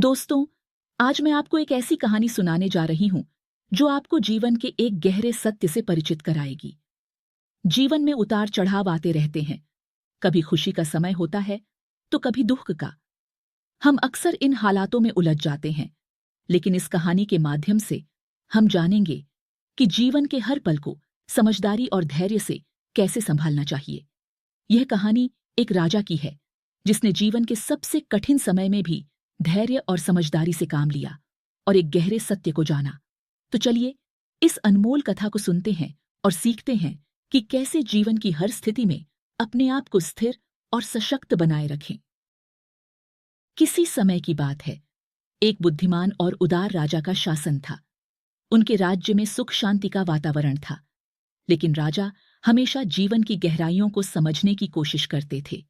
दोस्तों, आज मैं आपको एक ऐसी कहानी सुनाने जा रही हूं जो आपको जीवन के एक गहरे सत्य से परिचित कराएगी। जीवन में उतार चढ़ाव आते रहते हैं। कभी खुशी का समय होता है तो कभी दुख का। हम अक्सर इन हालातों में उलझ जाते हैं, लेकिन इस कहानी के माध्यम से हम जानेंगे कि जीवन के हर पल को समझदारी और धैर्य से कैसे संभालना चाहिए। यह कहानी एक राजा की है जिसने जीवन के सबसे कठिन समय में भी धैर्य और समझदारी से काम लिया और एक गहरे सत्य को जाना। तो चलिए इस अनमोल कथा को सुनते हैं और सीखते हैं कि कैसे जीवन की हर स्थिति में अपने आप को स्थिर और सशक्त बनाए रखें। किसी समय की बात है, एक बुद्धिमान और उदार राजा का शासन था। उनके राज्य में सुख शांति का वातावरण था, लेकिन राजा हमेशा जीवन की गहराइयों को समझने की कोशिश करते थे।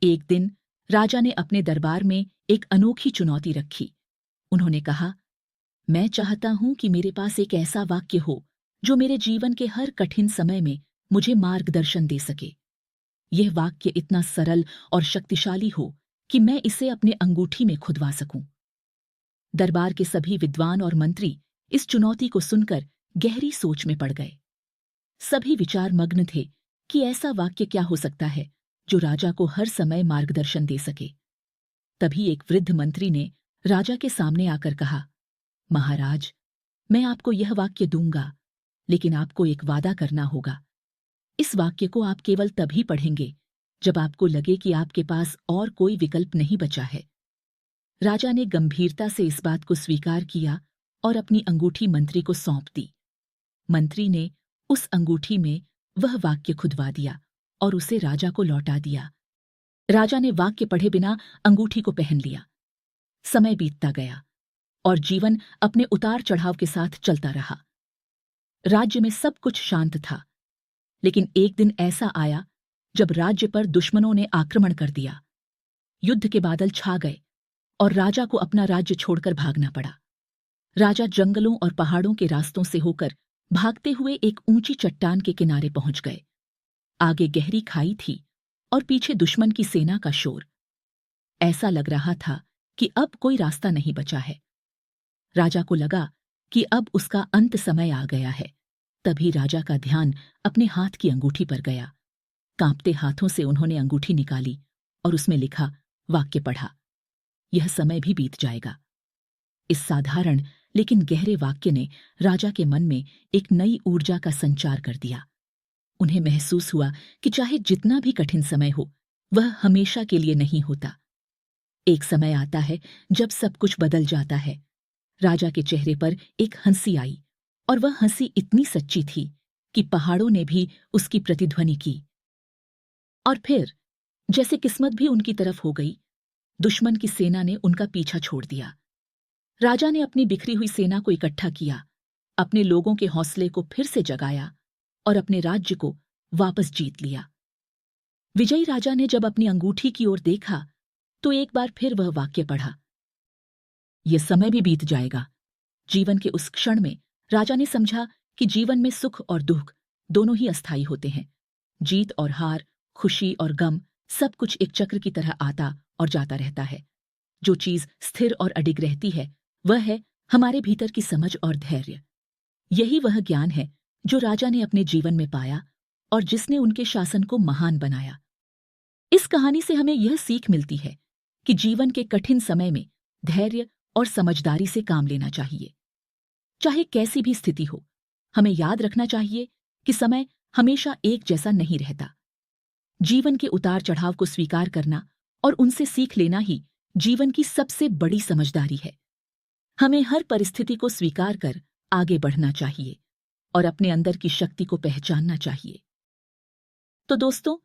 एक दिन राजा ने अपने दरबार में एक अनोखी चुनौती रखी। उन्होंने कहा, मैं चाहता हूं कि मेरे पास एक ऐसा वाक्य हो जो मेरे जीवन के हर कठिन समय में मुझे मार्गदर्शन दे सके। यह वाक्य इतना सरल और शक्तिशाली हो कि मैं इसे अपने अंगूठी में खुदवा सकूं। दरबार के सभी विद्वान और मंत्री इस चुनौती को सुनकर गहरी सोच में पड़ गए। सभी विचार मग्न थे कि ऐसा वाक्य क्या हो सकता है जो राजा को हर समय मार्गदर्शन दे सके। तभी एक वृद्ध मंत्री ने राजा के सामने आकर कहा, महाराज, मैं आपको यह वाक्य दूंगा, लेकिन आपको एक वादा करना होगा। इस वाक्य को आप केवल तभी पढ़ेंगे जब आपको लगे कि आपके पास और कोई विकल्प नहीं बचा है। राजा ने गंभीरता से इस बात को स्वीकार किया और अपनी अंगूठी मंत्री को सौंप दी। मंत्री ने उस अंगूठी में वह वाक्य खुदवा दिया और उसे राजा को लौटा दिया। राजा ने वाक्य पढ़े बिना अंगूठी को पहन लिया। समय बीतता गया और जीवन अपने उतार चढ़ाव के साथ चलता रहा। राज्य में सब कुछ शांत था, लेकिन एक दिन ऐसा आया जब राज्य पर दुश्मनों ने आक्रमण कर दिया। युद्ध के बादल छा गए और राजा को अपना राज्य छोड़कर भागना पड़ा। राजा जंगलों और पहाड़ों के रास्तों से होकर भागते हुए एक ऊंची चट्टान के किनारे पहुंच गए। आगे गहरी खाई थी और पीछे दुश्मन की सेना का शोर। ऐसा लग रहा था कि अब कोई रास्ता नहीं बचा है। राजा को लगा कि अब उसका अंत समय आ गया है। तभी राजा का ध्यान अपने हाथ की अंगूठी पर गया। कांपते हाथों से उन्होंने अंगूठी निकाली और उसमें लिखा वाक्य पढ़ा, यह समय भी बीत जाएगा। इस साधारण लेकिन गहरे वाक्य ने राजा के मन में एक नई ऊर्जा का संचार कर दिया। उन्हें महसूस हुआ कि चाहे जितना भी कठिन समय हो, वह हमेशा के लिए नहीं होता। एक समय आता है जब सब कुछ बदल जाता है। राजा के चेहरे पर एक हंसी आई और वह हंसी इतनी सच्ची थी कि पहाड़ों ने भी उसकी प्रतिध्वनि की। और फिर जैसे किस्मत भी उनकी तरफ हो गई, दुश्मन की सेना ने उनका पीछा छोड़ दिया। राजा ने अपनी बिखरी हुई सेना को इकट्ठा किया, अपने लोगों के हौसले को फिर से जगाया और अपने राज्य को वापस जीत लिया। विजयी राजा ने जब अपनी अंगूठी की ओर देखा तो एक बार फिर वह वाक्य पढ़ा, यह समय भी बीत जाएगा। जीवन के उस क्षण में राजा ने समझा कि जीवन में सुख और दुख दोनों ही अस्थायी होते हैं। जीत और हार, खुशी और गम, सब कुछ एक चक्र की तरह आता और जाता रहता है। जो चीज स्थिर और अडिग रहती है वह है हमारे भीतर की समझ और धैर्य। यही वह ज्ञान है जो राजा ने अपने जीवन में पाया और जिसने उनके शासन को महान बनाया। इस कहानी से हमें यह सीख मिलती है कि जीवन के कठिन समय में धैर्य और समझदारी से काम लेना चाहिए। चाहे कैसी भी स्थिति हो, हमें याद रखना चाहिए कि समय हमेशा एक जैसा नहीं रहता। जीवन के उतार चढ़ाव को स्वीकार करना और उनसे सीख लेना ही जीवन की सबसे बड़ी समझदारी है। हमें हर परिस्थिति को स्वीकार कर आगे बढ़ना चाहिए और अपने अंदर की शक्ति को पहचानना चाहिए। तो दोस्तों,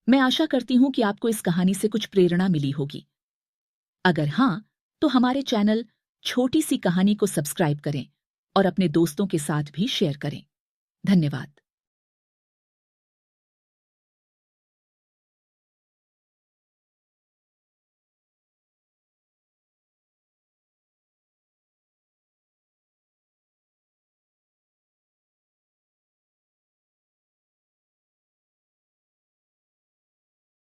मैं आशा करती हूं कि आपको इस कहानी से कुछ प्रेरणा मिली होगी। अगर हां, तो हमारे चैनल छोटी सी कहानी को सब्सक्राइब करें और अपने दोस्तों के साथ भी शेयर करें। धन्यवाद।